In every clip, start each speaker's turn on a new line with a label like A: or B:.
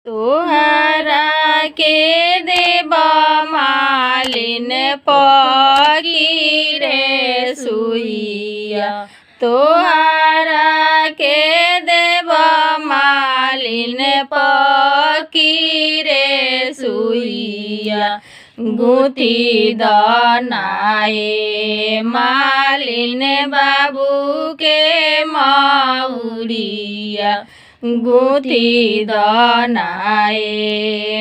A: तोहरा के देव मालिन पकी रे सुइया, तोहरा के देव मालिन पकी रे सुइया। गुथी दनाए मालिन बाबू के मौरिया, गुथी दनाए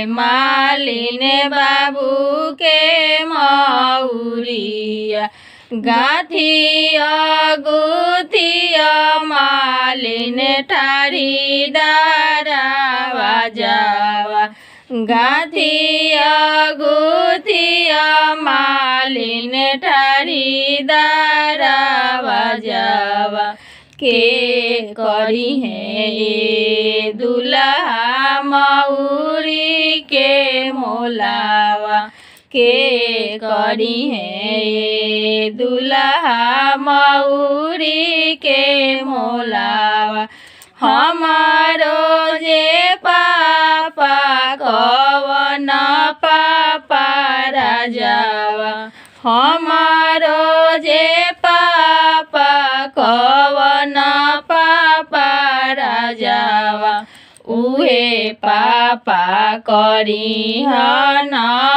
A: मालिन बाबू के मौरिया। गाथिया गुथिया मालिन ठारी दारावा जावा, गाथिया गुथिया मालिन ठारी दारावा जावा। के करी है ये दुल्हा मौरी के मोलावा, के करी है ये दुल्हा मौरी के मोलावा। हमारो जे पापा कवन पापा राजावा, हमारो जे पापा कवन पापा राजावा। उहे पापा करी हन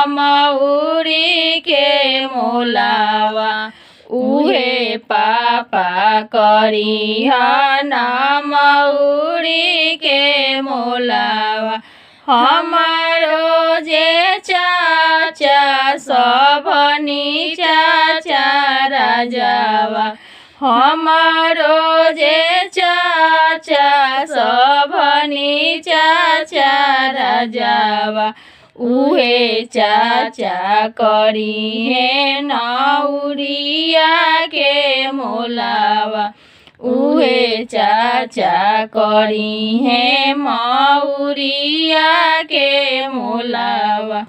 A: मौरी के मोलावा, उहे पापा करी हन मौरी के मोलावा। हमारो जे चाचा सबनी चाचा राजावा, हमारो जे चाचा सबनी चाचा राजावा। उहे चाचा करी है नौरिया के मोलावा, उहे चाचा करी है मौरिया के मोलावा।